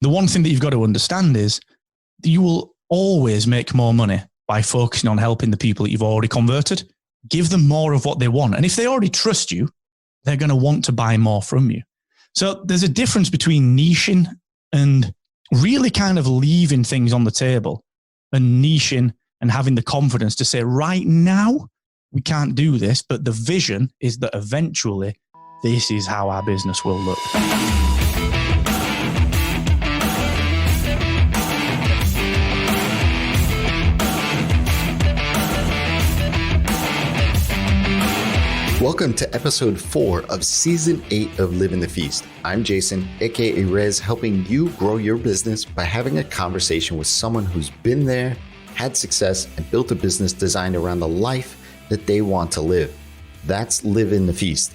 The one thing that you've got to understand is you will always make more money by focusing on helping the people that you've already converted. Give them more of what they want. And if they already trust you, they're going to want to buy more from you. So there's a difference between niching and really kind of leaving things on the table, and niching and having the confidence to say, right now, we can't do this, but the vision is that eventually this is how our business will look. Welcome to episode 4 of season 8 of Live in the Feast. I'm Jason, aka Rez, helping you grow your business by having a conversation with someone who's been there, had success, and built a business designed around the life that they want to live. That's Live in the Feast.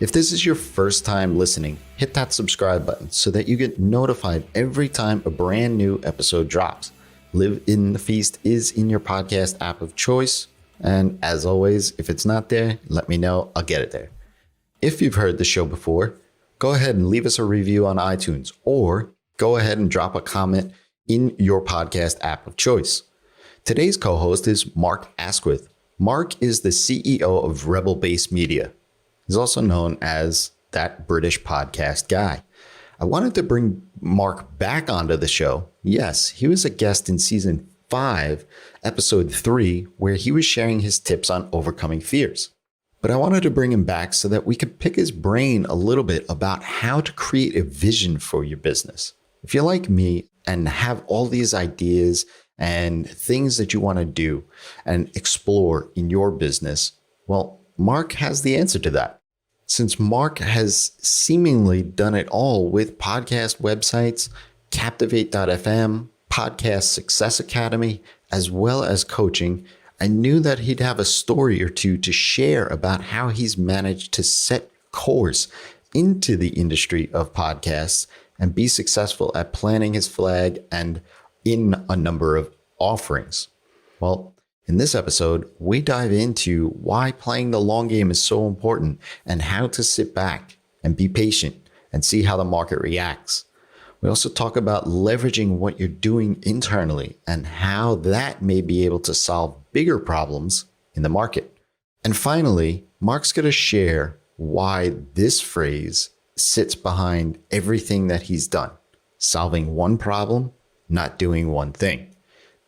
If this is your first time listening, hit that subscribe button so that you get notified every time a brand new episode drops. Live in the Feast is in your podcast app of choice. And as always, if it's not there, let me know. I'll get it there. If you've heard the show before, go ahead and leave us a review on iTunes, or go ahead and drop a comment in your podcast app of choice. Today's co-host is Mark Asquith. Mark is the CEO of Rebel Base Media. He's also known as that British podcast guy. I wanted to bring Mark back onto the show. Yes, he was a guest in season 5, episode 3, where he was sharing his tips on overcoming fears. But I wanted to bring him back so that we could pick his brain a little bit about how to create a vision for your business. If you're like me and have all these ideas and things that you want to do and explore in your business, well, Mark has the answer to that. Since Mark has seemingly done it all with podcast websites, Captivate.fm, Podcast Success Academy, as well as coaching, I knew that he'd have a story or two to share about how he's managed to set course into the industry of podcasts and be successful at planting his flag and in a number of offerings. Well, in this episode, we dive into why playing the long game is so important and how to sit back and be patient and see how the market reacts. We also talk about leveraging what you're doing internally and how that may be able to solve bigger problems in the market. And finally, Mark's going to share why this phrase sits behind everything that he's done. Solving one problem, not doing one thing.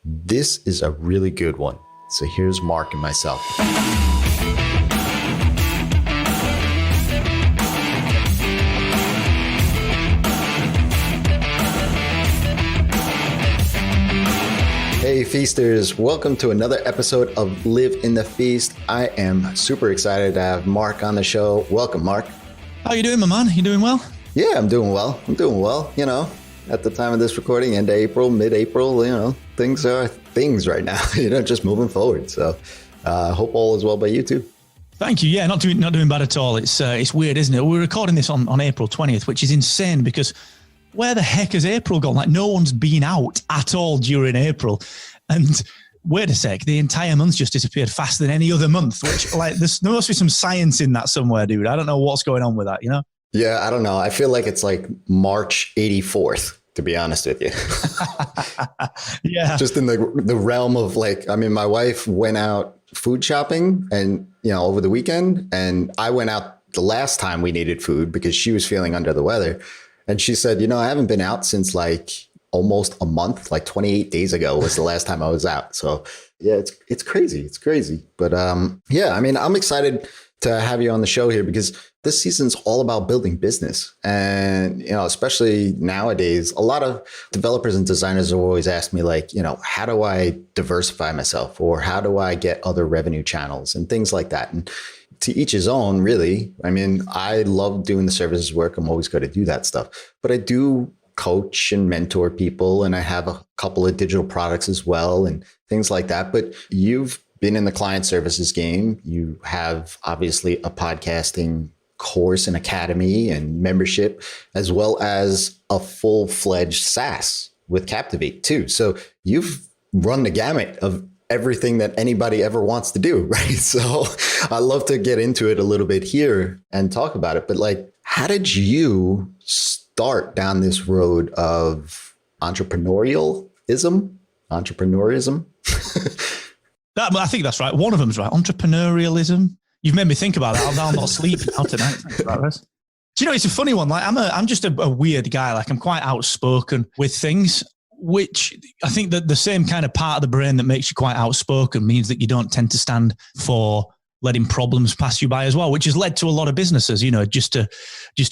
This is a really good one. So here's Mark and myself. Hey Feasters, welcome to another episode of Live in the Feast. I am super excited to have Mark on the show. Welcome, Mark. How you doing, my man? You doing well? Yeah, I'm doing well. You know, at the time of this recording, end of April, mid-April, you know, things are things right now, you know, just moving forward. So I hope all is well by you too. Thank you. Yeah, not doing bad at all. It's weird, isn't it? We're recording this on April 20th, which is insane because where the heck has April gone? Like, no one's been out at all during April. And wait a sec, the entire month's just disappeared faster than any other month, which, like, there must be some science in that somewhere, dude. I don't know what's going on with that, you know? Yeah, I don't know. I feel like it's like March 84th, to be honest with you. Yeah. Just in the realm of, like, I mean, my wife went out food shopping and, you know, over the weekend, and I went out the last time we needed food because she was feeling under the weather. And she said, you know, I haven't been out since like almost a month, like 28 days ago was the last time I was out. So yeah, it's crazy. It's crazy. But yeah, I mean, I'm excited to have you on the show here because this season's all about building business. And, you know, especially nowadays, a lot of developers and designers have always asked me, like, you know, how do I diversify myself, or how do I get other revenue channels and things like that? And to each his own, really. I mean, I love doing the services work. I'm always going to do that stuff. But I do coach and mentor people, and I have a couple of digital products as well and things like that. But you've been in the client services game. You have obviously a podcasting course and academy and membership, as well as a full-fledged SaaS with Captivate too. So you've run the gamut of everything that anybody ever wants to do, right? So I love to get into it a little bit here and talk about it. But like, how did you start down this road of entrepreneurialism. I think that's right. One of them's right. Entrepreneurialism. You've made me think about that. I'll not sleep now tonight. Thanks for that, Rez. Do you know, it's a funny one. Like I'm just a weird guy. Like I'm quite outspoken with things, which I think that the same kind of part of the brain that makes you quite outspoken means that you don't tend to stand for letting problems pass you by as well, which has led to a lot of businesses. You know, just to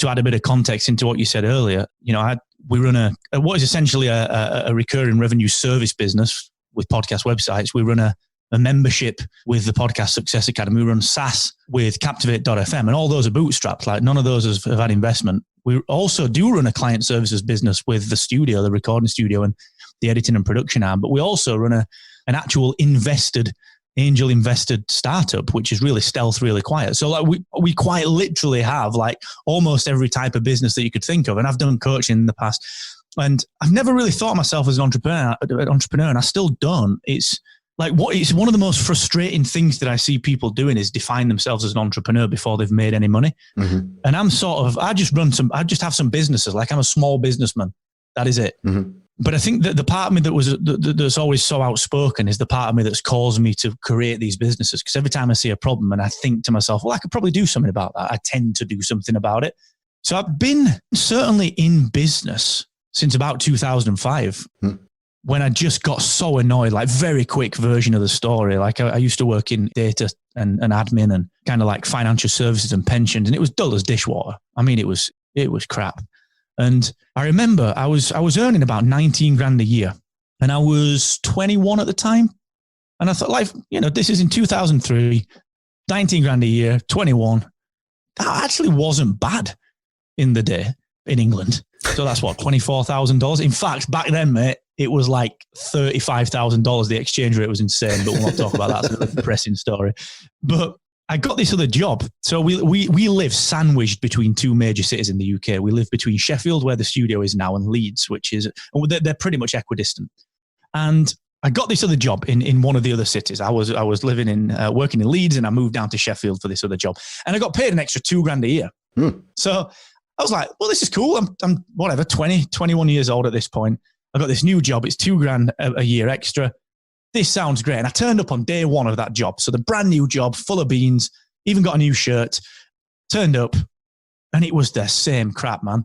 add a bit of context into what you said earlier. You know, we run what is essentially a recurring revenue service business with podcast websites. We run a membership with the Podcast Success Academy. We run SaaS with Captivate.fm, and all those are bootstrapped. Like none of those have had investment. We also do run a client services business with the studio, the recording studio, and the editing and production arm. But we also run an actual angel invested startup, which is really stealth, really quiet. So like we quite literally have like almost every type of business that you could think of. And I've done coaching in the past, and I've never really thought of myself as an entrepreneur, and I still don't. It's one of the most frustrating things that I see people doing is define themselves as an entrepreneur before they've made any money. Mm-hmm. And I just have some businesses. Like I'm a small businessman. That is it. Mm-hmm. But I think that the part of me that's always so outspoken is the part of me that's caused me to create these businesses. Because every time I see a problem and I think to myself, well, I could probably do something about that, I tend to do something about it. So I've been certainly in business since about 2005. Mm. When I just got so annoyed, like very quick version of the story. Like I used to work in data and admin and kind of like financial services and pensions, and it was dull as dishwater. I mean, it was crap. And I remember I was earning about 19 grand a year, and I was 21 at the time. And I thought, like, you know, this is in 2003, 19 grand a year, 21. That actually wasn't bad in the day in England. So that's what, $24,000. In fact, back then, mate, it was like $35,000. The exchange rate was insane, but we'll not talk about that. It's a depressing story. But I got this other job. So we live sandwiched between two major cities in the UK. We live between Sheffield, where the studio is now, and Leeds, which is, they're pretty much equidistant. And I got this other job in one of the other cities. I was living working in Leeds, and I moved down to Sheffield for this other job. And I got paid an extra $2,000 a year. So I was like, well, this is cool. I'm whatever, 20, 21 years old at this point. I got this new job. It's $2,000 a year extra. This sounds great. And I turned up on day one of that job. So the brand new job, full of beans, even got a new shirt, turned up, and it was the same crap, man.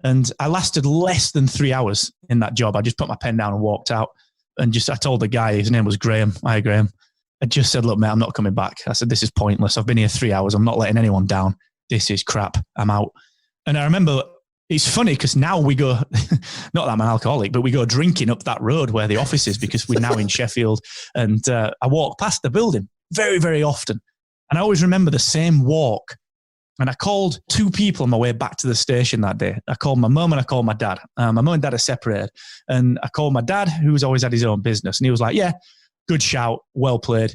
And I lasted less than 3 hours in that job. I just put my pen down and walked out. And I told the guy, his name was Graham. Hi, Graham. I just said, look, mate, I'm not coming back. I said, this is pointless. I've been here 3 hours. I'm not letting anyone down. This is crap. I'm out. And I remember, it's funny because now we go, not that I'm an alcoholic, but we go drinking up that road where the office is because we're now in Sheffield. And I walk past the building very, very often. And I always remember the same walk. And I called two people on my way back to the station that day. I called my mum and I called my dad. My mum and dad are separated. And I called my dad, who's always had his own business. And he was like, yeah, good shout, well played,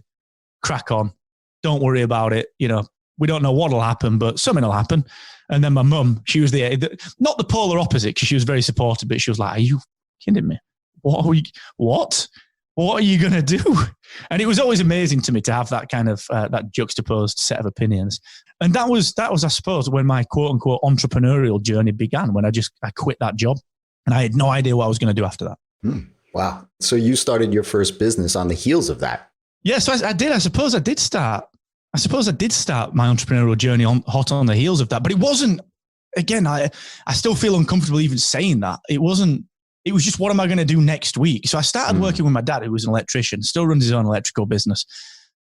crack on. Don't worry about it. You know, we don't know what'll happen, but something will happen. And then my mum, she was not the polar opposite, because she was very supportive, but she was like, are you kidding me? What are you going to do? And it was always amazing to me to have that kind of, that juxtaposed set of opinions. And that was, I suppose, when my quote unquote entrepreneurial journey began, when I quit that job and I had no idea what I was going to do after that. Wow. So you started your first business on the heels of that. Yeah, so I did. I suppose I did start my entrepreneurial journey hot on the heels of that, but it wasn't, again, I still feel uncomfortable even saying that. It was just, what am I going to do next week? So I started working with my dad, who was an electrician, still runs his own electrical business.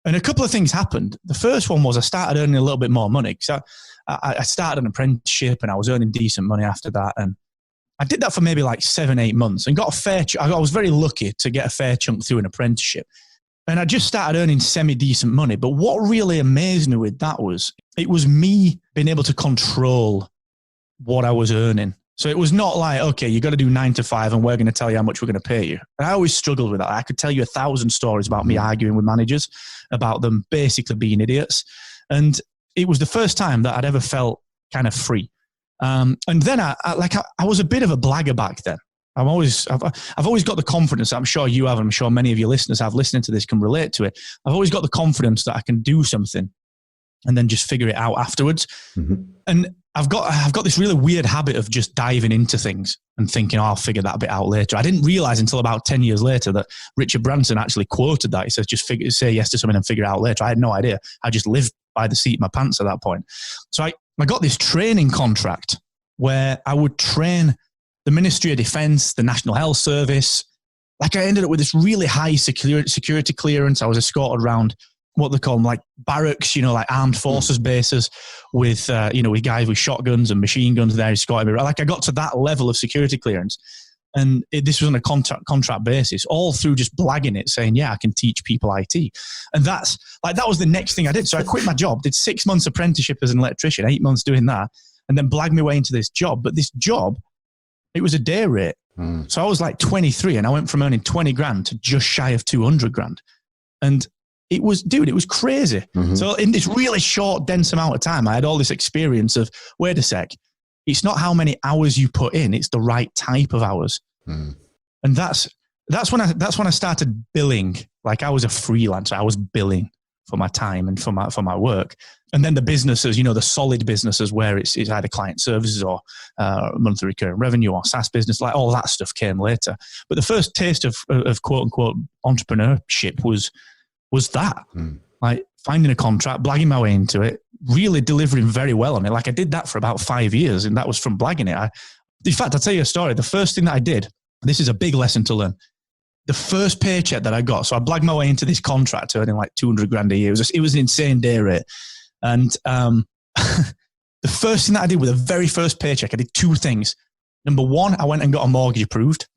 And a couple of things happened. The first one was I started earning a little bit more money. So I started an apprenticeship and I was earning decent money after that. And I did that for maybe like 7-8 months and got I was very lucky to get a fair chunk through an apprenticeship. And I just started earning semi-decent money. But what really amazed me with that was, it was me being able to control what I was earning. So it was not like, okay, you got to do 9 to 5 and we're going to tell you how much we're going to pay you. And I always struggled with that. I could tell you 1,000 stories about me arguing with managers, about them basically being idiots. And it was the first time that I'd ever felt kind of free. And then I was a bit of a blagger back then. I've always got the confidence, I'm sure you have, and I'm sure many of your listeners have, listening to this can relate to it. I've always got the confidence that I can do something and then just figure it out afterwards. Mm-hmm. And I've got this really weird habit of just diving into things and thinking, I'll figure that bit out later. I didn't realize until about 10 years later that Richard Branson actually quoted that. He says, just say yes to something and figure it out later. I had no idea. I just lived by the seat of my pants at that point. So I got this training contract where I would train the Ministry of Defense, the National Health Service. Like I ended up with this really high security clearance. I was escorted around what they call them, like barracks, like armed forces bases with, with guys with shotguns and machine guns there escorting me. Like I got to that level of security clearance. And this was on a contract basis, all through just blagging it, saying, yeah, I can teach people IT. And that was the next thing I did. So I quit my job, did 6 months apprenticeship as an electrician, 8 months doing that, and then blagged my way into this job. But this job, it was a day rate. So I was like 23 and I went from earning 20 grand to just shy of 200 grand. And it was crazy. Mm-hmm. So in this really short, dense amount of time, I had all this experience of, wait a sec, it's not how many hours you put in, it's the right type of hours. Mm. And that's when I started billing. Like I was a freelancer, I was billing for my time and for my work. And then the businesses, the solid businesses where it's either client services or monthly recurring revenue or SaaS business, like all that stuff came later. But the first taste of quote unquote entrepreneurship was that, like finding a contract, blagging my way into it, really delivering very well on it. Like I did that for about 5 years, and that was from blagging it. In fact, I'll tell you a story. The first thing that I did, this is a big lesson to learn. The first paycheck that I got, so I blagged my way into this contract earning like 200 grand a year. It was an insane day rate. And the first thing that I did with the very first paycheck, I did 2 things. Number 1, I went and got a mortgage approved.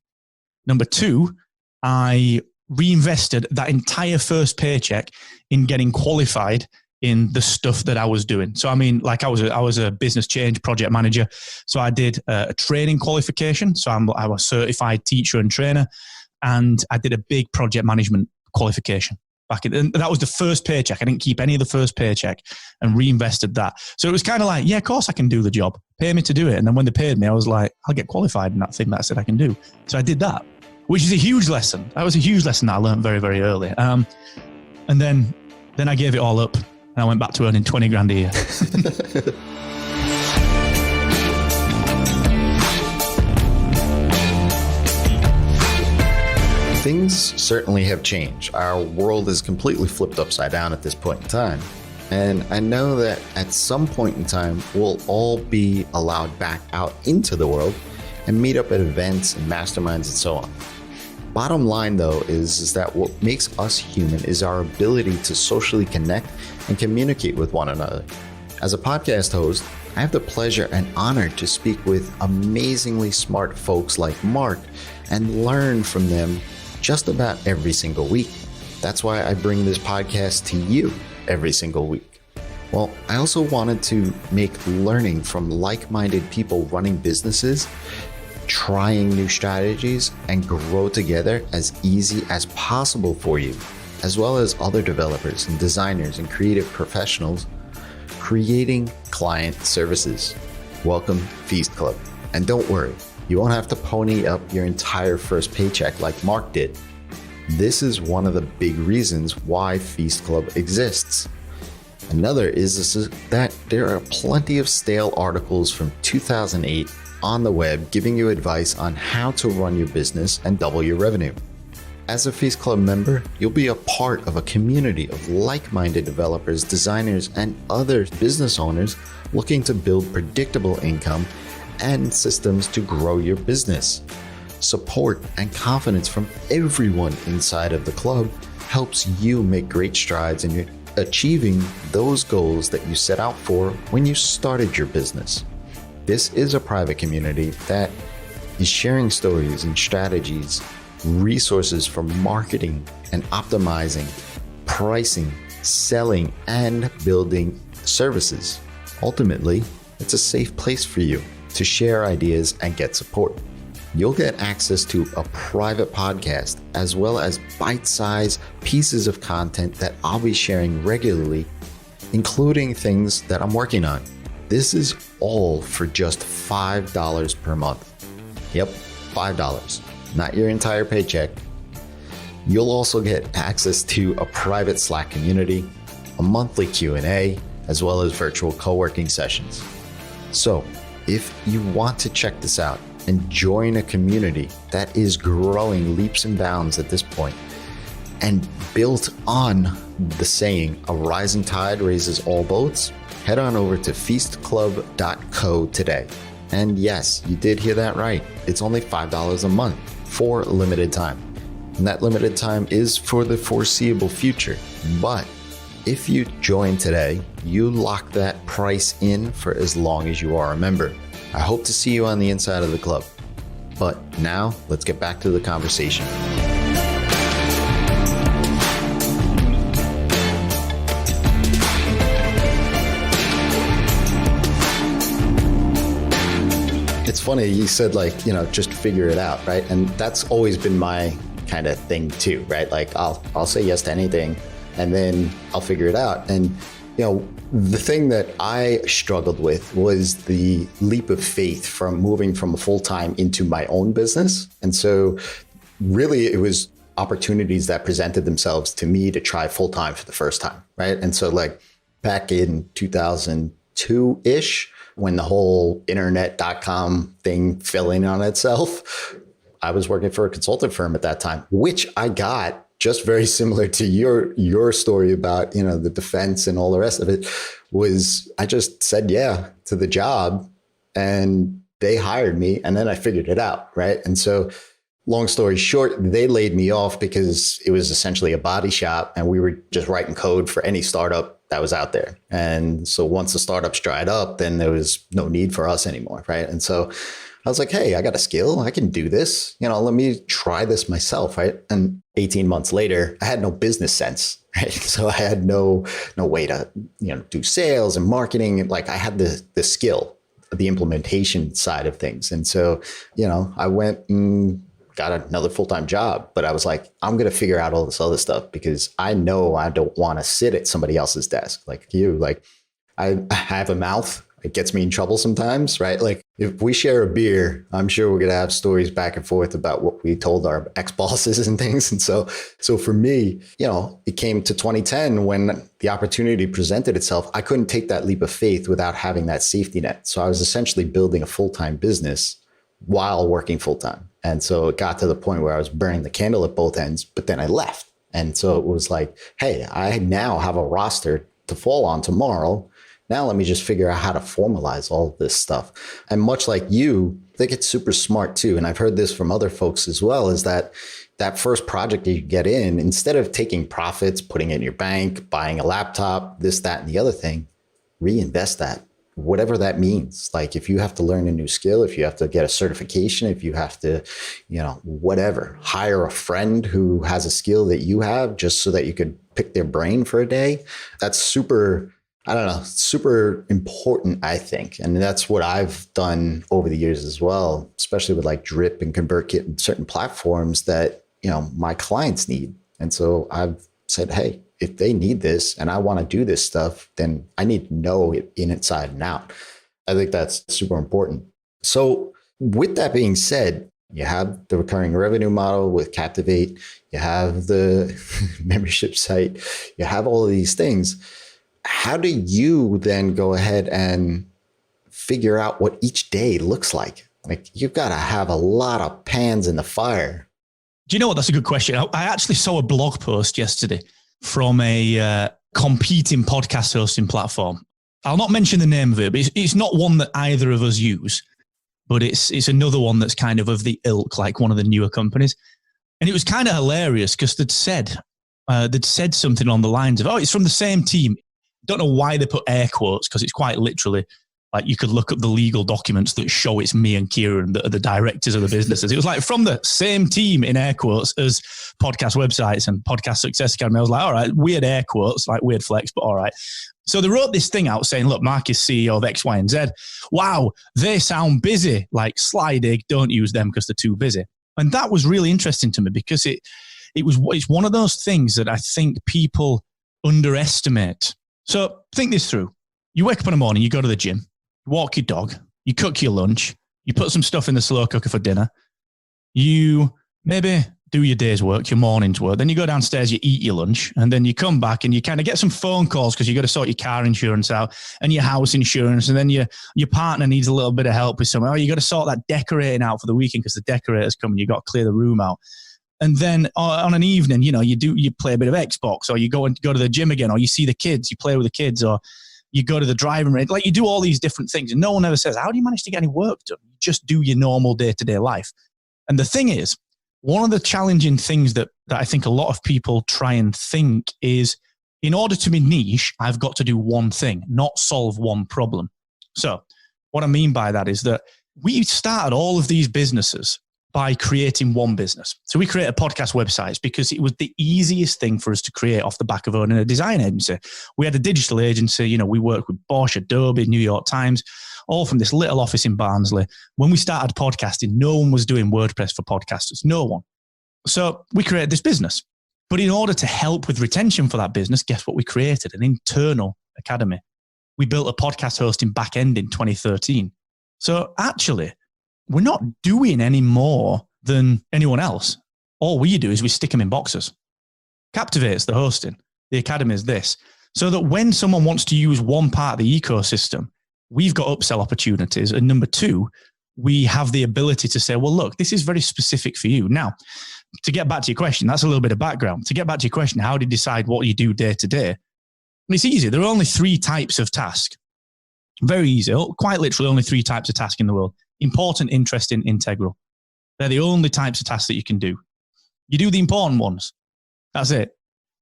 Number 2, I reinvested that entire first paycheck in getting qualified in the stuff that I was doing. So, I mean, like I was a business change project manager. So I did a training qualification. So I'm a certified teacher and trainer. And I did a big project management qualification. And that was the first paycheck. I didn't keep any of the first paycheck and reinvested that. So it was kind of like, yeah, of course I can do the job. Pay me to do it. And then when they paid me, I was like, I'll get qualified in that thing that I said I can do. So I did that, which is a huge lesson. That was a huge lesson that I learned very, very early. And then I gave it all up and I went back to earning 20 grand a year. Things certainly have changed. Our world is completely flipped upside down at this point in time. And I know that at some point in time, we'll all be allowed back out into the world and meet up at events and masterminds and so on. Bottom line, though, is that what makes us human is our ability to socially connect and communicate with one another. As a podcast host, I have the pleasure and honor to speak with amazingly smart folks like Mark and learn from them just about every single week. That's why I bring this podcast to you every single week. Well, I also wanted to make learning from like-minded people running businesses, trying new strategies, and grow together as easy as possible for you, as well as other developers and designers and creative professionals creating client services. Welcome, Feast Club. And don't worry, you won't have to pony up your entire first paycheck like Mark did. This is one of the big reasons why Feast Club exists. Another is that there are plenty of stale articles from 2008 on the web giving you advice on how to run your business and double your revenue. As a Feast Club member, you'll be a part of a community of like-minded developers, designers, and other business owners looking to build predictable income and systems to grow your business. Support and confidence from everyone inside of the club helps you make great strides in achieving those goals that you set out for when you started your business. This is a private community that is sharing stories and strategies, resources for marketing and optimizing, pricing, selling, and building services. Ultimately, it's a safe place for you to share ideas and get support. You'll get access to a private podcast as well as bite-sized pieces of content that I'll be sharing regularly, including things that I'm working on. This is all for just $5 per month. Yep, $5, not your entire paycheck. You'll also get access to a private Slack community, a monthly Q&A, as well as virtual co-working sessions. So if you want to check this out and join a community that is growing leaps and bounds at this point and built on the saying, a rising tide raises all boats, head on over to feastclub.co today. And yes, you did hear that right. It's only $5 a month for limited time. And that limited time is for the foreseeable future. But if you join today, you lock that price in for as long as you are a member. I hope to see you on the inside of the club. But now let's get back to the conversation. It's funny, you said just figure it out, right? And that's always been my kind of thing too, right? Like I'll say yes to anything and then I'll figure it out. And the thing that I struggled with was the leap of faith from moving from a full-time into my own business. And so really it was opportunities that presented themselves to me to try full-time for the first time, right? And so back in 2002-ish, when the whole internet.com thing fell in on itself, I was working for a consulting firm at that time, which I got just very similar to your story about, the defense and all the rest of it. Was I just said yeah to the job and they hired me and then I figured it out, right? And so long story short, they laid me off because it was essentially a body shop and we were just writing code for any startup that was out there. And so once the startups dried up, then there was no need for us anymore, right? And so I was like, hey, I got a skill. I can do this. Let me try this myself, right? And 18 months later, I had no business sense, right? So I had no way to, do sales and marketing. I had the skill, the implementation side of things. And so, I went and got another full-time job, but I was like, I'm going to figure out all this other stuff because I know I don't want to sit at somebody else's desk like you. I have a mouth. It gets me in trouble sometimes, right? If we share a beer, I'm sure we're going to have stories back and forth about what we told our ex-bosses and things. And so for me, it came to 2010 when the opportunity presented itself. I couldn't take that leap of faith without having that safety net. So I was essentially building a full-time business while working full-time. And so it got to the point where I was burning the candle at both ends, but then I left. And so it was like, hey, I now have a roster to fall on tomorrow. Now let me just figure out how to formalize all of this stuff. And much like you, I think it's super smart too. And I've heard this from other folks as well, is that first project that you get in, instead of taking profits, putting it in your bank, buying a laptop, this, that, and the other thing, reinvest that. Whatever that means. If you have to learn a new skill, if you have to get a certification, if you have to, whatever, hire a friend who has a skill that you have just so that you could pick their brain for a day. That's super important, I think. And that's what I've done over the years as well, especially with Drip and ConvertKit and certain platforms that, my clients need. And so I've said, hey, if they need this and I want to do this stuff, then I need to know it inside and out. I think that's super important. So with that being said, you have the recurring revenue model with Captivate, you have the membership site, you have all of these things. How do you then go ahead and figure out what each day looks like? You've got to have a lot of pans in the fire. Do you know what? That's a good question. I actually saw a blog post yesterday from a competing podcast hosting platform. I'll not mention the name of it, but it's not one that either of us use, but it's another one that's kind of the ilk, like one of the newer companies. And it was kind of hilarious because they'd said something on the lines of, it's from the same team. Don't know why they put air quotes because it's quite literally you could look up the legal documents that show it's me and Kieran that are the directors of the businesses. It was from the same team in air quotes as podcast websites and podcast success academy. I was like, all right, weird air quotes, weird flex, but all right. So they wrote this thing out saying, look, Mark is CEO of X, Y, and Z. Wow, they sound busy. Slydig, don't use them because they're too busy. And that was really interesting to me because it's one of those things that I think people underestimate. So think this through. You wake up in the morning, you go to the gym, you walk your dog, you cook your lunch, you put some stuff in the slow cooker for dinner, you maybe do your day's work, your morning's work. Then you go downstairs, you eat your lunch, and then you come back and you kind of get some phone calls because you got to sort your car insurance out and your house insurance. And then your partner needs a little bit of help with something. Oh, you got to sort that decorating out for the weekend because the decorators come and you got to clear the room out. And then on an evening, you play a bit of Xbox, or you go to the gym again, or you see the kids, you play with the kids, or you go to the driving range. Like, you do all these different things, and no one ever says, how do you manage to get any work done? You just do your normal day-to-day life. And the thing is, one of the challenging things that I think a lot of people try and think is, in order to be niche, I've got to do one thing, not solve one problem. So what I mean by that is that we started all of these businesses by creating one business. So we created podcast websites because it was the easiest thing for us to create off the back of owning a design agency. We had a digital agency, we worked with Bosch, Adobe, New York Times, all from this little office in Barnsley. When we started podcasting, no one was doing WordPress for podcasters, no one. So we created this business. But in order to help with retention for that business, guess what we created? An internal academy. We built a podcast hosting back end in 2013. So actually, we're not doing any more than anyone else. All we do is we stick them in boxes. Captivate's the hosting. The academy is this. So that when someone wants to use one part of the ecosystem, we've got upsell opportunities. And number two, we have the ability to say, well, look, this is very specific for you. Now, to get back to your question, that's a little bit of background. To get back to your question, how do you decide what you do day to day? And it's easy. There are only 3 types of task. Very easy. Quite literally only 3 types of task in the world. Important, interesting, integral. They're the only types of tasks that you can do. You do the important ones. That's it.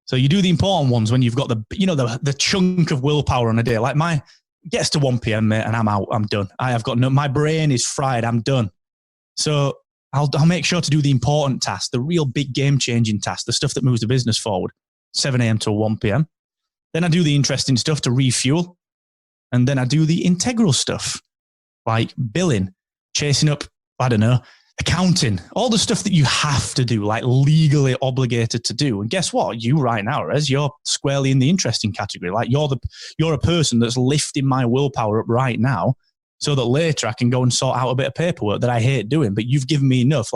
So you do the important ones when you've got the chunk of willpower on a day. Like my gets to 1 p.m, mate, and I'm out. I'm done. My brain is fried. I'm done. So I'll make sure to do the important tasks, the real big game-changing tasks, the stuff that moves the business forward, 7 a.m. to 1 p.m. Then I do the interesting stuff to refuel. And then I do the integral stuff, like billing, chasing up, accounting, all the stuff that you have to do, like legally obligated to do. And guess what? You right now, Rez, you're squarely in the interesting category. Like you're a person that's lifting my willpower up right now so that later I can go and sort out a bit of paperwork that I hate doing. But you've given me enough,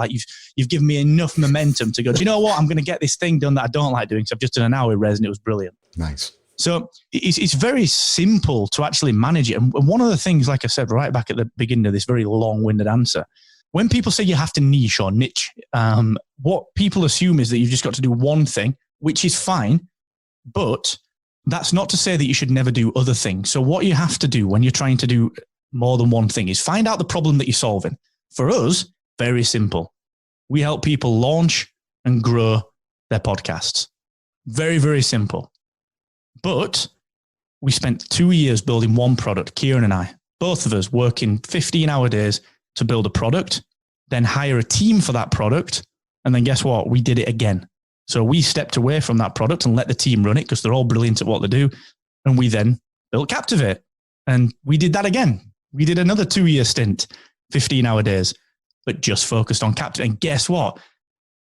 you've given me enough momentum to go, do you know what? I'm going to get this thing done that I don't like doing. So I've just done an hour with Rez and it was brilliant. Nice. So it's very simple to actually manage it. And one of the things, like I said, right back at the beginning of this very long-winded answer, when people say you have to niche or niche, what people assume is that you've just got to do one thing, which is fine, but that's not to say that you should never do other things. So what you have to do when you're trying to do more than one thing is find out the problem that you're solving. For us, very simple. We help people launch and grow their podcasts. Very, very simple. But we spent 2 years building one product, Kieran and I, both of us working 15-hour days to build a product, then hire a team for that product. And then guess what? We did it again. So we stepped away from that product and let the team run it because they're all brilliant at what they do. And we then built Captivate. And we did that again. We did another 2-year stint, 15-hour days, but just focused on Captivate. And guess what?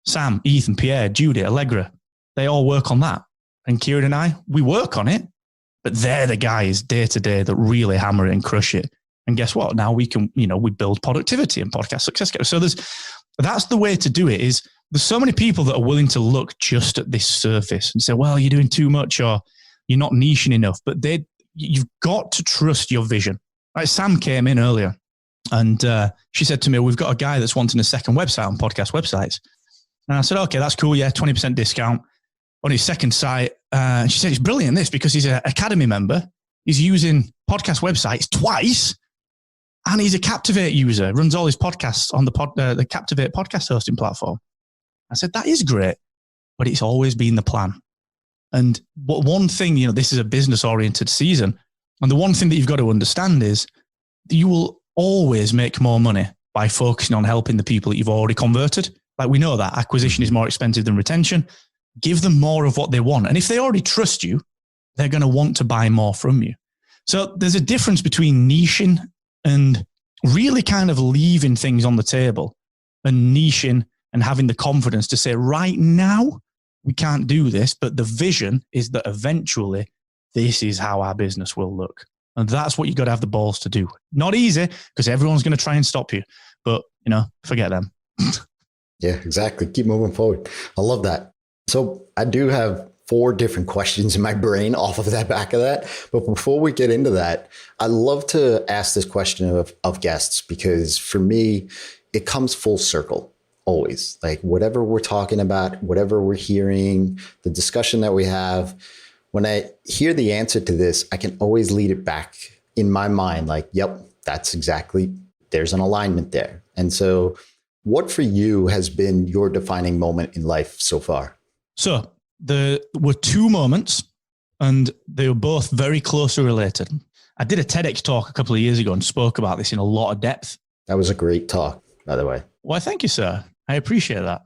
Sam, Ethan, Pierre, Judy, Allegra, they all work on that. And Kieran and I, we work on it, but they're the guys day to day that really hammer it and crush it. And guess what? Now we can, we build productivity and podcast success. So that's the way to do it. Is there's so many people that are willing to look just at this surface and say, well, you're doing too much or you're not niching enough. But you've got to trust your vision. Right? Sam came in earlier and she said to me, we've got a guy that's wanting a second website on podcast websites. And I said, okay, that's cool. Yeah, 20% discount on his second site. She said, it's brilliant this because he's an Academy member. He's using podcast websites twice. And he's a Captivate user, runs all his podcasts on the Captivate podcast hosting platform. I said, that is great, but it's always been the plan. And one thing, this is a business-oriented season. And the one thing that you've got to understand is you will always make more money by focusing on helping the people that you've already converted. Like we know that acquisition is more expensive than retention. Give them more of what they want. And if they already trust you, they're going to want to buy more from you. So there's a difference between niching and really kind of leaving things on the table and niching and having the confidence to say, right now, we can't do this, but the vision is that eventually this is how our business will look. And that's what you've got to have the balls to do. Not easy because everyone's going to try and stop you, but forget them. Yeah, exactly. Keep moving forward. I love that. So I do have 4 different questions in my brain off of that back of that. But before we get into that, I love to ask this question of guests, because for me, it comes full circle always. Like whatever we're talking about, whatever we're hearing, the discussion that we have, when I hear the answer to this, I can always lead it back in my mind. Like, yep, that's exactly, there's an alignment there. And so what for you has been your defining moment in life so far? So there were 2 moments, and they were both very closely related. I did a TEDx talk a couple of years ago and spoke about this in a lot of depth. That was a great talk, by the way. Well, thank you, sir. I appreciate that.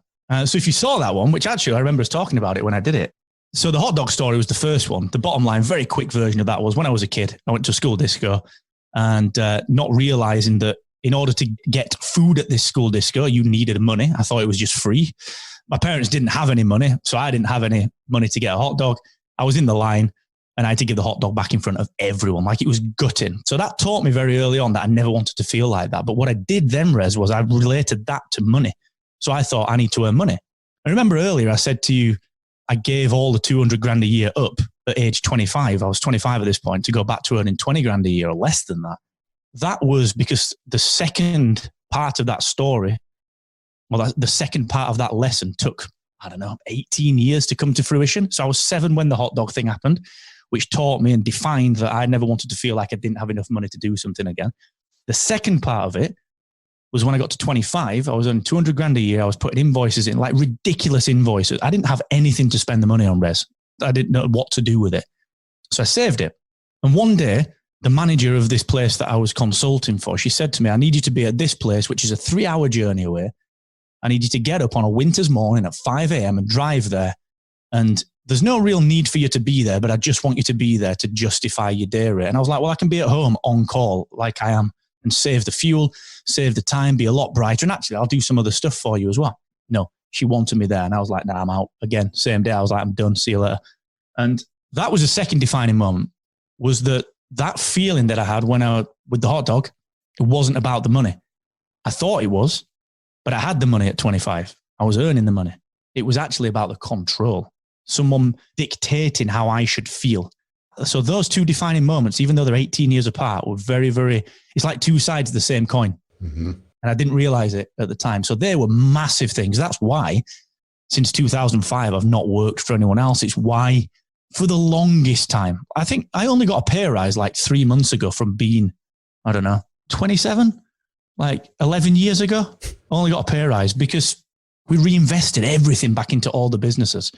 So if you saw that one, which actually I remember us talking about it when I did it. So the hot dog story was the first one. The bottom line, very quick version of that was when I was a kid, I went to a school disco, and not realizing that in order to get food at this school disco, you needed money. I thought it was just free. My parents didn't have any money, so I didn't have any money to get a hot dog. I was in the line, and I had to give the hot dog back in front of everyone. Like, it was gutting. So that taught me very early on that I never wanted to feel like that. But what I did then, Rez, was I related that to money. So I thought I need to earn money. I remember earlier I said to you, I gave all the 200 grand a year up at age 25. I was 25 at this point, to go back to earning 20 grand a year or less than that. That was because the second part of that story, well, the second part of that lesson took, 18 years to come to fruition. So I was 7 when the hot dog thing happened, which taught me and defined that I never wanted to feel like I didn't have enough money to do something again. The second part of it was when I got to 25, I was earning 200 grand a year. I was putting invoices in, like ridiculous invoices. I didn't have anything to spend the money on, Rez. I didn't know what to do with it. So I saved it. And one day, the manager of this place that I was consulting for, she said to me, I need you to be at this place, which is a 3-hour journey away. I need you to get up on a winter's morning at 5 a.m. and drive there. And there's no real need for you to be there, but I just want you to be there to justify your day rate. And I was like, well, I can be at home on call like I am and save the fuel, save the time, be a lot brighter. And actually, I'll do some other stuff for you as well. No, she wanted me there. And I was like, nah, I'm out. Again, same day, I was like, I'm done. See you later. And that was the second defining moment, was that feeling that I had when with the hot dog. It wasn't about the money. I thought it was, but I had the money at 25. I was earning the money. It was actually about the control. Someone dictating how I should feel. So those 2 defining moments, even though they're 18 years apart, were very, very, it's like 2 sides of the same coin. Mm-hmm. And I didn't realize it at the time. So they were massive things. That's why since 2005, I've not worked for anyone else. It's why for the longest time, I think I only got a pay rise like 3 months ago from being, 27, like 11 years ago. I only got a pay rise because we reinvested everything back into all the businesses.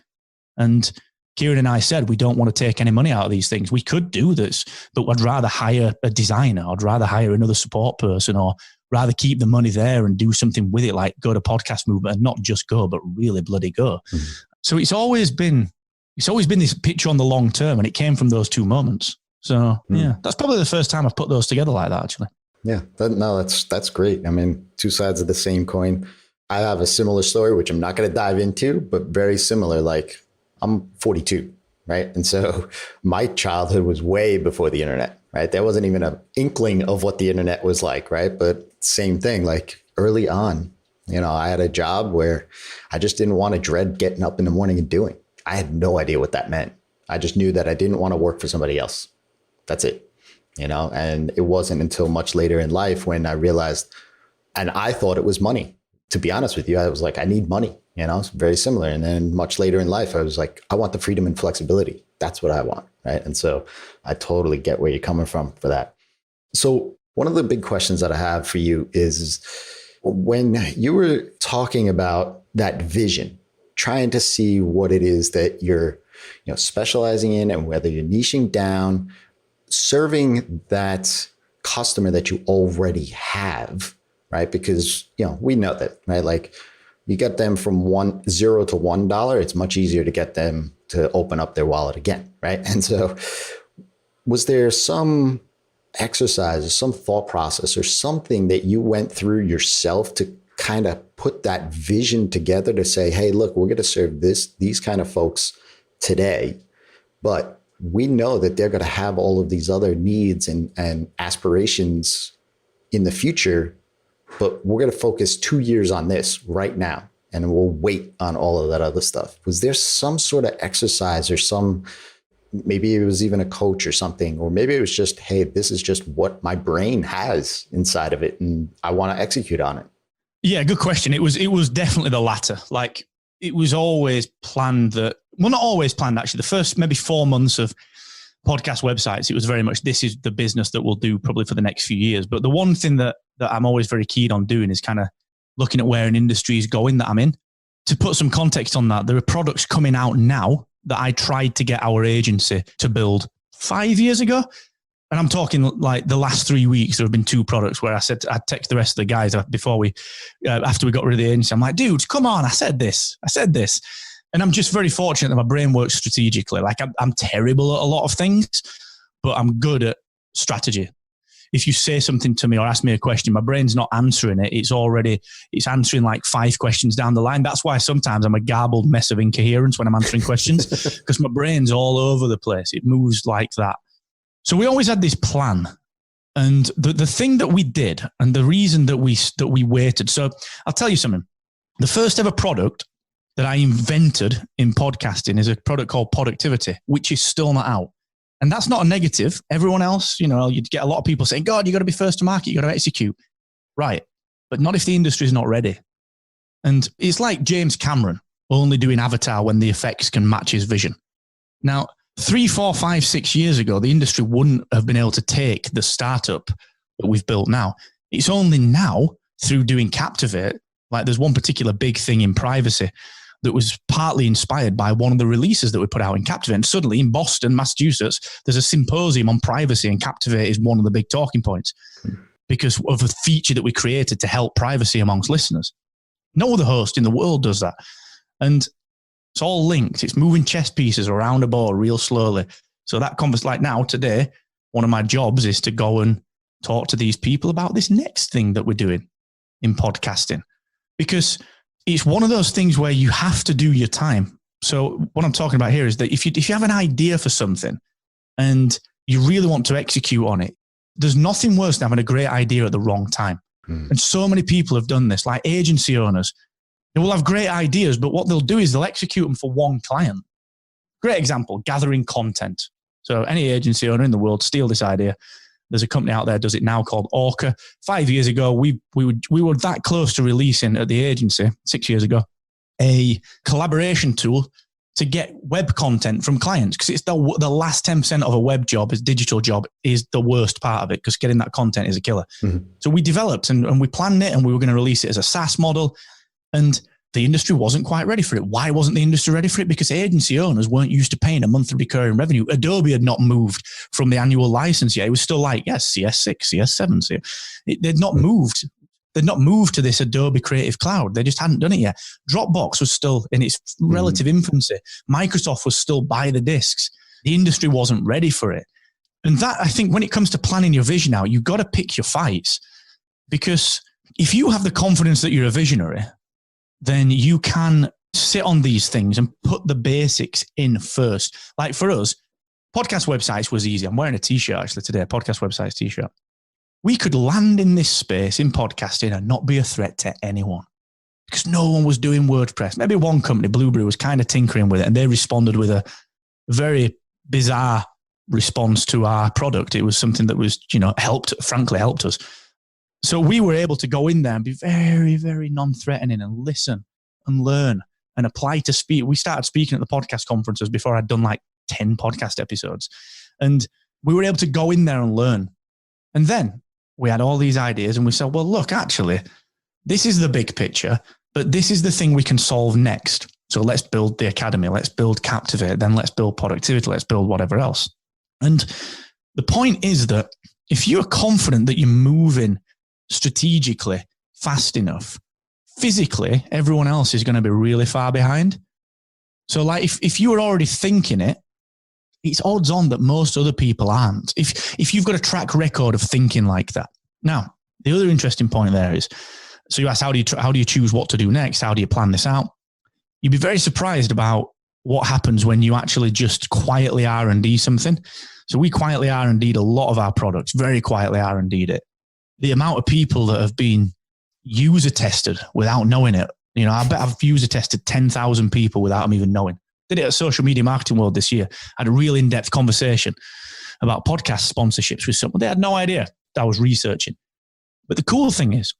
And Kieran and I said, we don't want to take any money out of these things. We could do this, but I'd rather hire a designer. I'd rather hire another support person, or rather keep the money there and do something with it, like go to podcast movement and not just go, but really bloody go. Mm-hmm. So it's always been this picture on the long term, and it came from those 2 moments. So yeah, that's probably the first time I've put those together like that, actually. Yeah, that's great. I mean, 2 sides of the same coin. I have a similar story, which I'm not going to dive into, but very similar. Like, I'm 42, right? And so my childhood was way before the internet, right? There wasn't even an inkling of what the internet was like, right? But same thing, like early on, I had a job where I just didn't want to dread getting up in the morning and doing. I had no idea what that meant. I just knew that I didn't want to work for somebody else. That's it, and it wasn't until much later in life when I realized, and I thought it was money. To be honest with you, I was like, I need money. It's very similar. And then much later in life, I was like, I want the freedom and flexibility. That's what I want, right? And so I totally get where you're coming from for that. So one of the big questions that I have for you is when you were talking about that vision, trying to see what it is that you're specializing in and whether you're niching down, serving that customer that you already have, right? Because, we know that, right? Like, you get them from $0 to $1, it's much easier to get them to open up their wallet again, right? And so was there some exercise or some thought process or something that you went through yourself to kind of put that vision together to say, hey, look, we're going to serve these kind of folks today, but we know that they're going to have all of these other needs and aspirations in the future, but we're going to focus 2 years on this right now. and we'll wait on all of that other stuff. Was there some sort of exercise or maybe it was even a coach or something, or maybe it was just, hey, this is just what my brain has inside of it and I want to execute on it? Yeah, good question. It was definitely the latter. Like, it was always planned that, well, not always planned actually. The first maybe 4 months of podcast websites, it was very much, this is the business that we'll do probably for the next few years. But the one thing that I'm always very keen on doing is kind of looking at where an industry is going that I'm in. To put some context on that, there are products coming out now that I tried to get our agency to build 5 years ago. And I'm talking like the last 3 weeks, there have been 2 products where I said, I'd text the rest of the guys before after we got rid of the agency. I'm like, dude, come on. I said this. And I'm just very fortunate that my brain works strategically. Like, I'm terrible at a lot of things, but I'm good at strategy. If you say something to me or ask me a question, my brain's not answering it. It's answering like 5 questions down the line. That's why sometimes I'm a garbled mess of incoherence when I'm answering questions, because my brain's all over the place. It moves like that. So we always had this plan. And the thing that we did, and the reason that we waited. So I'll tell you something. The first ever product that I invented in podcasting is a product called Productivity, which is still not out. And that's not a negative. Everyone else, you'd get a lot of people saying, God, you got to be first to market. You got to execute. Right. But not if the industry is not ready. And it's like James Cameron only doing Avatar when the effects can match his vision. Now, 3, 4, 5, 6 years ago, the industry wouldn't have been able to take the startup that we've built now. It's only now through doing Captivate. Like, there's one particular big thing in privacy that was partly inspired by one of the releases that we put out in Captivate. And suddenly in Boston, Massachusetts, there's a symposium on privacy, and Captivate is one of the big talking points because of a feature that we created to help privacy amongst listeners. No other host in the world does that. And it's all linked. It's moving chess pieces around a board real slowly. So that like now, today, one of my jobs is to go and talk to these people about this next thing that we're doing in podcasting, because it's one of those things where you have to do your time. So what I'm talking about here is that if you have an idea for something and you really want to execute on it, there's nothing worse than having a great idea at the wrong time. And so many people have done this, like agency owners. They will have great ideas, but what they'll do is they'll execute them for one client. Great example, gathering content. So any agency owner in the world, steal this idea. There's a company out there that does it now called Orca. 5 years ago, we were that close to releasing at the agency, 6 years ago, a collaboration tool to get web content from clients, because it's the last 10% of a web job, is digital job, is the worst part of it, because getting that content is a killer. So we developed and we planned it, and we were going to release it as a SaaS model, and the industry wasn't quite ready for it. Why wasn't the industry ready for it? Because agency owners weren't used to paying a monthly recurring revenue. Adobe had not moved from the annual license yet. It was still like, yes, CS6, CS7. They'd not moved. They'd not moved to this Adobe Creative Cloud. They just hadn't done it yet. Dropbox was still in its relative infancy. Microsoft was still by the discs. The industry wasn't ready for it. And that, I think, when it comes to planning your vision out, you've got to pick your fights. Because if you have the confidence that you're a visionary, then you can sit on these things and put the basics in first. Like for us, podcast websites was easy. I'm wearing a t-shirt actually today, a podcast websites t-shirt. We could land in this space in podcasting and not be a threat to anyone, because no one was doing WordPress. Maybe one company, Blueberry, was kind of tinkering with it, and they responded with a very bizarre response to our product. It was something that was, helped us. So we were able to go in there and be very, very non-threatening and listen and learn and apply to speak. We started speaking at the podcast conferences before I'd done like 10 podcast episodes. And we were able to go in there and learn. And then we had all these ideas and we said, well, look, actually, this is the big picture, but this is the thing we can solve next. So let's build the academy. Let's build Captivate. Then let's build Productivity. Let's build whatever else. And the point is that if you're confident that you're moving strategically fast enough, physically, everyone else is going to be really far behind. So like if you were already thinking it, it's odds on that most other people aren't. If you've got a track record of thinking like that. Now, the other interesting point there is, so you asked, how do you choose what to do next? How do you plan this out? You'd be very surprised about what happens when you actually just quietly R&D something. So we quietly R&D'd a lot of our products, very quietly R&D'd it. The amount of people that have been user tested without knowing it You know, I bet I've user tested 10,000 people without them even knowing. Did it at Social Media Marketing World this year. I had a real in-depth conversation about podcast sponsorships with someone. They had no idea that I was researching. But the cool thing is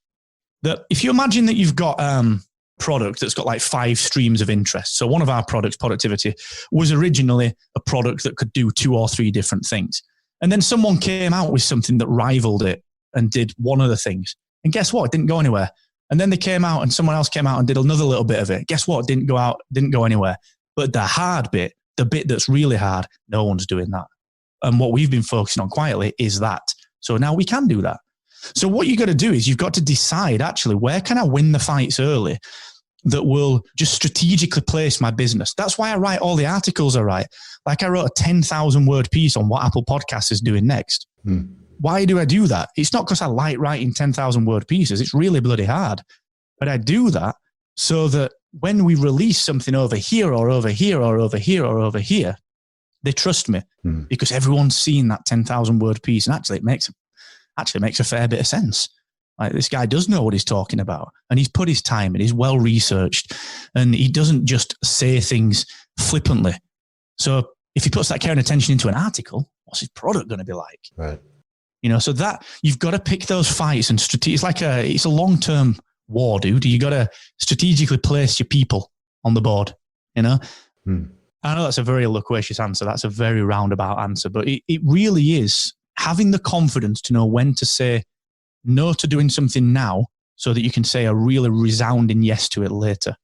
that if you imagine that you've got a product that's got like 5 streams of interest. So one of our products, Productivity, was originally a product that could do 2 or 3 different things. And then someone came out with something that rivaled it and did one of the things. And guess what? It didn't go anywhere. And then they came out and someone else came out and did another little bit of it. Guess what? It didn't go anywhere. But the hard bit, the bit that's really hard, no one's doing that. And what we've been focusing on quietly is that. So now we can do that. So what you got to do is you've got to decide, actually, where can I win the fights early that will just strategically place my business? That's why I write all the articles I write. Like I wrote a 10,000 word piece on what Apple Podcasts is doing next. Why do I do that? It's not because I like writing 10,000 word pieces. It's really bloody hard. But I do that so that when we release something over here or over here or over here or over here, they trust me because everyone's seen that 10,000 word piece. And actually it makes a fair bit of sense. Like, this guy does know what he's talking about, and he's put his time in, he's well researched, and he doesn't just say things flippantly. So if he puts that care and attention into an article, what's his product going to be like? Right. You know, so that you've got to pick those fights and it's a long-term war, dude. You got to strategically place your people on the board, you know? I know that's a very loquacious answer. That's a very roundabout answer, but it really is having the confidence to know when to say no to doing something now so that you can say a really resounding yes to it later.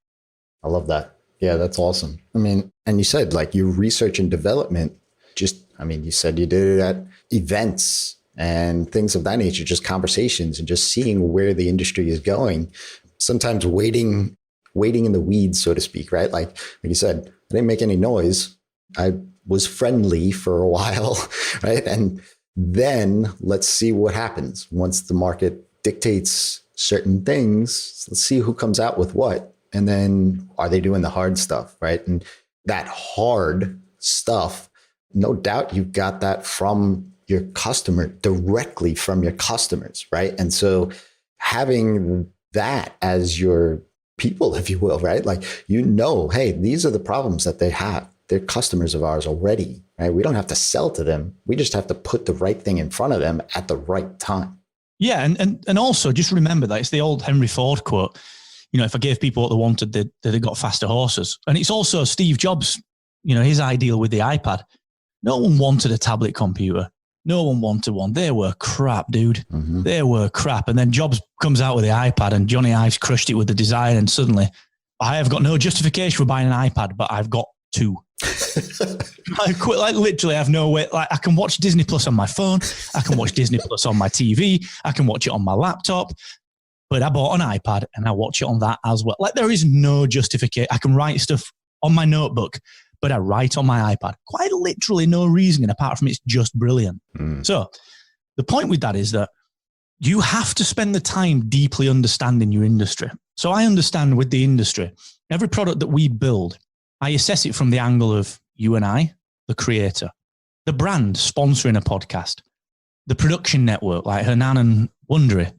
I love that. Yeah, that's awesome. I mean, and you said like your research and development, you said you did it at events and things of that nature, just conversations and just seeing where the industry is going. Sometimes waiting in the weeds, so to speak, right? Like you said, I didn't make any noise. I was friendly for a while, right? And then let's see what happens once the market dictates certain things. Let's see who comes out with what. And then are they doing the hard stuff, right? And that hard stuff, no doubt you've got that from your customer, directly from your customers, right? And so having that as your people, if you will, right? Like, hey, these are the problems that they have. They're customers of ours already, right? We don't have to sell to them. We just have to put the right thing in front of them at the right time. Yeah. And also just remember that it's the old Henry Ford quote, you know, if I gave people what they wanted, they got faster horses. And it's also Steve Jobs, you know, his ideal with the iPad. No one wanted a tablet computer. No one wanted one. They were crap, dude. They were crap. And then Jobs comes out with the iPad and Johnny Ives crushed it with the design. And suddenly I have got no justification for buying an iPad, but I've got 2. Literally, I have no way. Like, I can watch Disney Plus on my phone. I can watch Disney Plus on my TV. I can watch it on my laptop. But I bought an iPad and I watch it on that as well. Like, there is no justification. I can write stuff on my notebook, but I write on my iPad. Quite literally no reasoning apart from it's just brilliant. So the point with that is that you have to spend the time deeply understanding your industry. So I understand with the industry, every product that we build, I assess it from the angle of you and I, the creator, the brand sponsoring a podcast, the production network like Hernan and Wondery,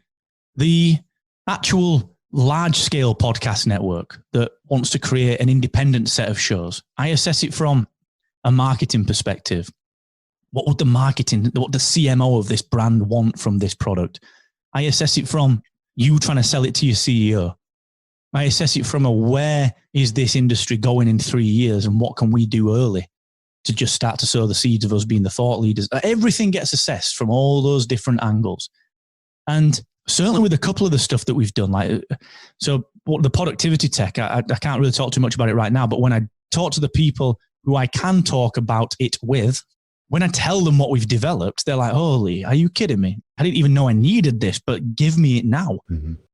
the actual large-scale podcast network that wants to create an independent set of shows. I assess it from a marketing perspective. What would the CMO of this brand want from this product? I assess it from you trying to sell it to your CEO. I assess it from where is this industry going in 3 years and what can we do early to just start to sow the seeds of us being the thought leaders. Everything gets assessed from all those different angles. And certainly with a couple of the stuff that we've done, so the productivity tech, I can't really talk too much about it right now, but when I talk to the people who I can talk about it with, when I tell them what we've developed, they're like, holy, are you kidding me? I didn't even know I needed this, but give me it now.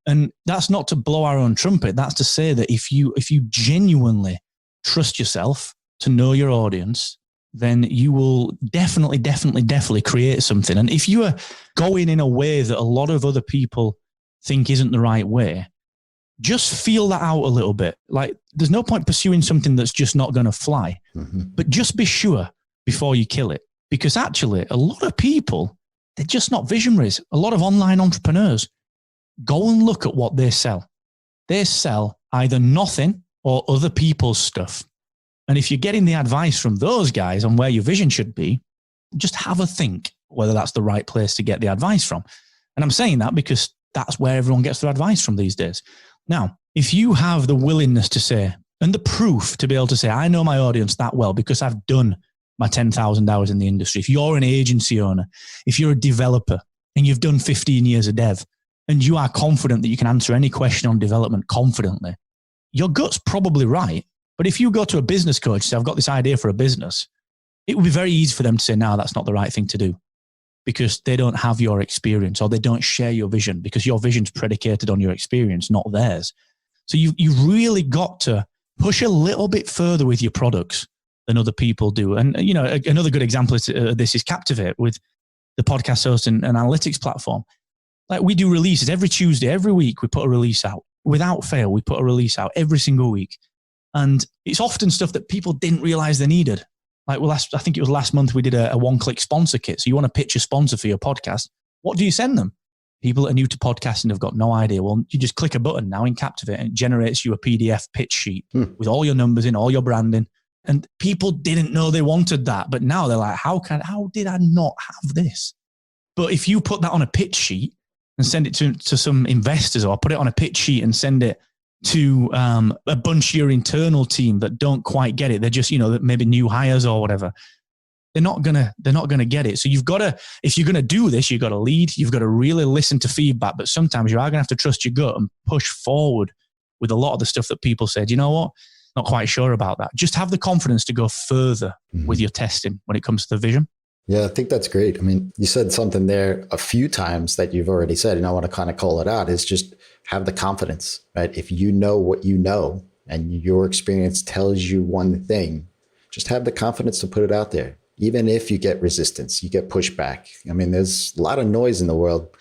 And that's not to blow our own trumpet. That's to say that if you genuinely trust yourself to know your audience, then you will definitely create something. And if you are going in a way that a lot of other people think isn't the right way, just feel that out a little bit. Like, there's no point pursuing something that's just not going to fly, but just be sure before you kill it. Because actually, a lot of people, they're just not visionaries. A lot of online entrepreneurs, go and look at what they sell. They sell either nothing or other people's stuff. And if you're getting the advice from those guys on where your vision should be, just have a think whether that's the right place to get the advice from. And I'm saying that because that's where everyone gets their advice from these days. Now, if you have the willingness to say, and the proof to be able to say, I know my audience that well because I've done my 10,000 hours in the industry. If you're an agency owner, if you're a developer and you've done 15 years of dev and you are confident that you can answer any question on development confidently, your gut's probably right. But if you go to a business coach and say, I've got this idea for a business, it would be very easy for them to say, no, that's not the right thing to do because they don't have your experience or they don't share your vision because your vision's predicated on your experience, not theirs. So you've really got to push a little bit further with your products than other people do. And, you know, another good example of this is Captivate with the podcast host and analytics platform. Like we do releases every Tuesday, every week we put a release out. Without fail, we put a release out every single week. And it's often stuff that people didn't realize they needed. Like, well, I think it was last month we did a one-click sponsor kit. So you want to pitch a sponsor for your podcast. What do you send them? People that are new to podcasting have got no idea. Well, you just click a button now in Captivate and it generates you a PDF pitch sheet with all your numbers in, all your branding. And people didn't know they wanted that. But now they're like, how did I not have this? But if you put that on a pitch sheet and send it to some investors, or put it on a pitch sheet and send it to a bunch of your internal team that don't quite get it, they're just, you know, maybe new hires or whatever, they're not gonna get it. So you've got to, if you're gonna do this, you've got to lead, you've got to really listen to feedback, but sometimes you are gonna have to trust your gut and push forward with a lot of the stuff that people said, you know what, not quite sure about that. Just have the confidence to go further with your testing when it comes to the vision. Yeah, I think that's great. I mean, you said something there a few times that you've already said, and I want to kind of call it out, is just have the confidence, right? If you know what you know and your experience tells you one thing, just have the confidence to put it out there. Even if you get resistance, you get pushback. I mean, there's a lot of noise in the world,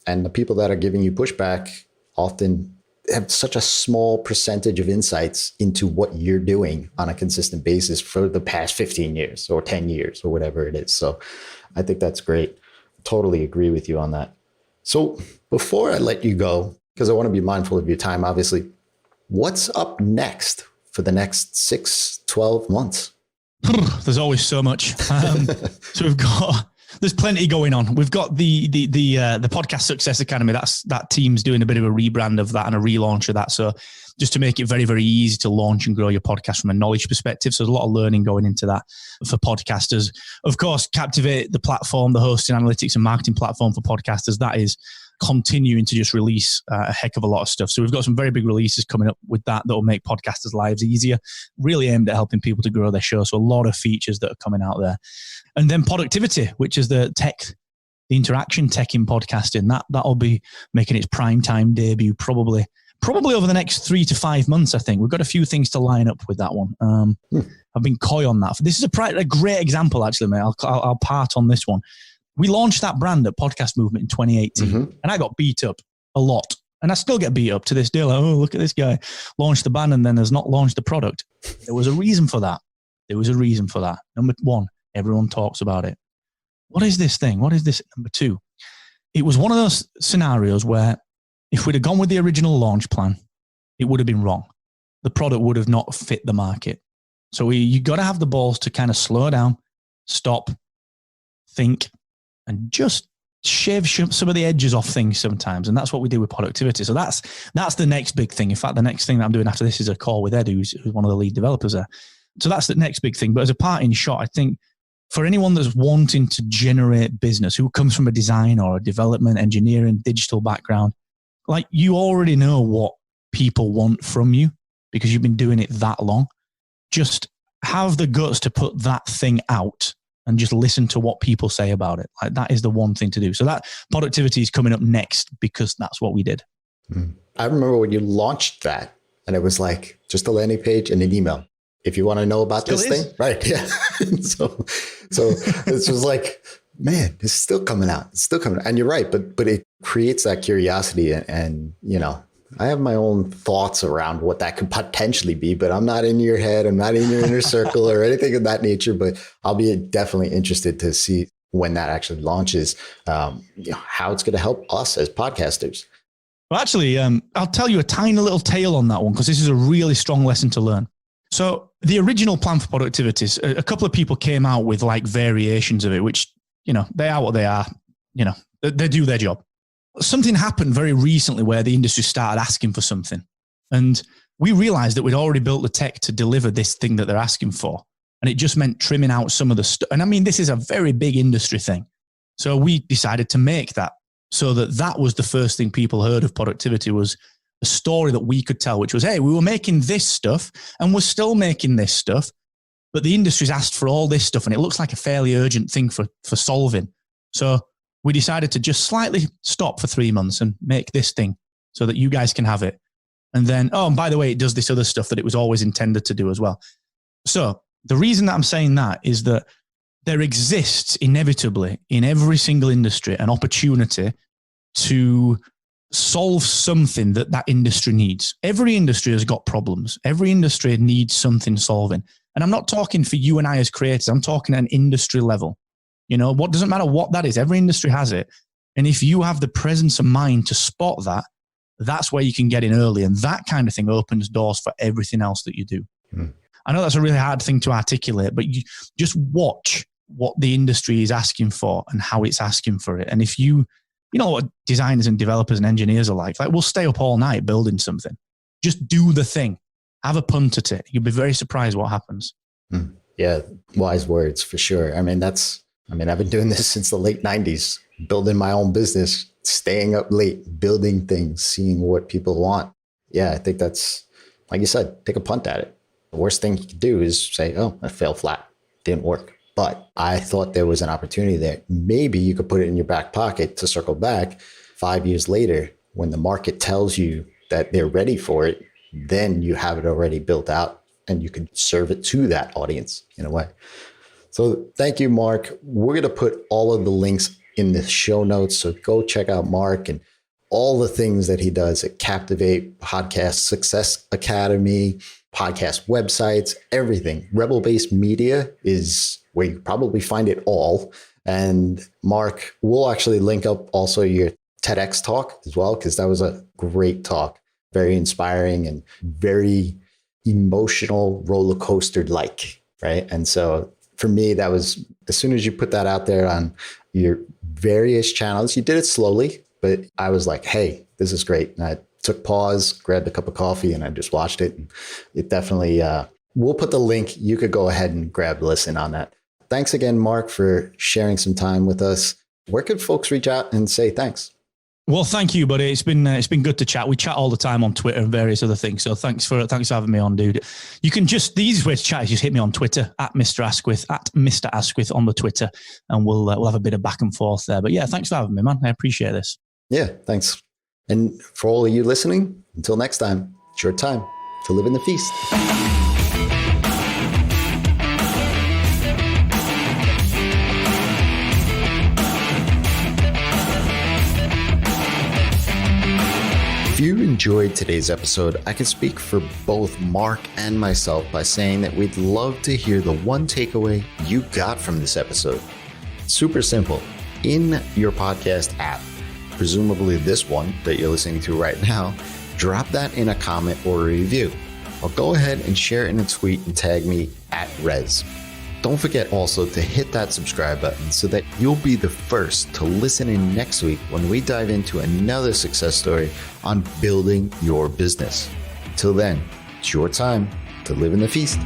and the people that are giving you pushback often have such a small percentage of insights into what you're doing on a consistent basis for the past 15 years or 10 years or whatever it is. So I think that's great. Totally agree with you on that. So before I let you go, because I want to be mindful of your time, obviously, what's up next for the next 6-12 months? There's always so much. So there's plenty going on. We've got the Podcast Success Academy. That team's doing a bit of a rebrand of that and a relaunch of that. So just to make it very, very easy to launch and grow your podcast from a knowledge perspective. So there's a lot of learning going into that for podcasters. Of course, Captivate, the platform, the hosting, analytics and marketing platform for podcasters, that is continuing to just release a heck of a lot of stuff. So we've got some very big releases coming up with that will make podcasters' lives easier, really aimed at helping people to grow their show. So a lot of features that are coming out there. And then productivity, which is the interaction tech in podcasting, that'll be making its prime time debut probably over the next 3 to 5 months, I think. We've got a few things to line up with that one. I've been coy on that. This is a great example, actually, mate. I'll part on this one. We launched that brand at Podcast Movement in 2018, and I got beat up a lot. And I still get beat up to this day. Like, oh, look at this guy. Launched the band and then has not launched the product. There was a reason for that. Number one, everyone talks about it. What is this thing? What is this? Number two, it was one of those scenarios where if we'd have gone with the original launch plan, it would have been wrong. The product would have not fit the market. So you got to have the balls to kind of slow down, stop, think, and just shave some of the edges off things sometimes. And that's what we do with productivity. So that's the next big thing. In fact, the next thing that I'm doing after this is a call with Ed, who's one of the lead developers there. So that's the next big thing. But as a parting shot, I think for anyone that's wanting to generate business, who comes from a design or a development, engineering, digital background, like you already know what people want from you because you've been doing it that long. Just have the guts to put that thing out and just listen to what people say about it. Like that is the one thing to do. So that productivity is coming up next because that's what we did. I remember when you launched that and it was like just a landing page and an email. If you want to know about this thing, right? Yeah. so it's just like, man, it's still coming out. It's still coming out. And you're right. But it creates that curiosity and you know, I have my own thoughts around what that could potentially be, but I'm not in your head. I'm not in your inner circle or anything of that nature, but I'll be definitely interested to see when that actually launches, how it's going to help us as podcasters. Well, actually, I'll tell you a tiny little tale on that one because this is a really strong lesson to learn. So the original plan for productivities, a couple of people came out with like variations of it, which, they are what they are, they do their job. Something happened very recently where the industry started asking for something. And we realized that we'd already built the tech to deliver this thing that they're asking for. And it just meant trimming out some of the stuff. And I mean, this is a very big industry thing. So we decided to make that so that was the first thing people heard of productivity, was a story that we could tell, which was, hey, we were making this stuff and we're still making this stuff, but the industry's asked for all this stuff and it looks like a fairly urgent thing for solving. So we decided to just slightly stop for 3 months and make this thing so that you guys can have it. And then, and by the way, it does this other stuff that it was always intended to do as well. So the reason that I'm saying that is that there exists inevitably in every single industry an opportunity to solve something that industry needs. Every industry has got problems. Every industry needs something solving. And I'm not talking for you and I as creators. I'm talking at an industry level. What doesn't matter what that is. Every industry has it. And if you have the presence of mind to spot that, that's where you can get in early. And that kind of thing opens doors for everything else that you do. I know that's a really hard thing to articulate, but you just watch what the industry is asking for and how it's asking for it. And if you know what designers and developers and engineers are like we'll stay up all night building something. Just do the thing. Have a punt at it. You'll be very surprised what happens. Yeah, wise words for sure. I've been doing this since the late 90s, building my own business, staying up late, building things, seeing what people want. Yeah, I think that's, like you said, take a punt at it. The worst thing you could do is say, oh, I failed flat. Didn't work. But I thought there was an opportunity there. Maybe you could put it in your back pocket to circle back 5 years later when the market tells you that they're ready for it. Then you have it already built out and you can serve it to that audience in a way. So thank you, Mark. We're going to put all of the links in the show notes. So go check out Mark and all the things that he does at Captivate, Podcast Success Academy, podcast websites, everything. Rebel-based media is where you probably find it all. And Mark, we'll actually link up also your TEDx talk as well, because that was a great talk. Very inspiring and very emotional, roller coaster like, right? And so for me, that was, as soon as you put that out there on your various channels, you did it slowly, but I was like, hey, this is great. And I took pause, grabbed a cup of coffee, and I just watched it. And it definitely, we'll put the link. You could go ahead and grab a listen on that. Thanks again, Mark, for sharing some time with us. Where could folks reach out and say thanks? Well, thank you, buddy. It's been good to chat. We chat all the time on Twitter and various other things. So thanks for having me on, dude. You can just, the easiest way to chat is just hit me on Twitter at Mr. Asquith on the Twitter, and we'll have a bit of back and forth there. But yeah, thanks for having me, man. I appreciate this. Yeah, thanks. And for all of you listening, until next time, it's your time to live in the feast. If you enjoyed today's episode, I can speak for both Mark and myself by saying that we'd love to hear the one takeaway you got from this episode. Super simple. In your podcast app, presumably this one that you're listening to right now, drop that in a comment or a review. Or go ahead and share it in a tweet and tag me at Rez. Don't forget also to hit that subscribe button so that you'll be the first to listen in next week when we dive into another success story on building your business. Till then, it's your time to live in the feast.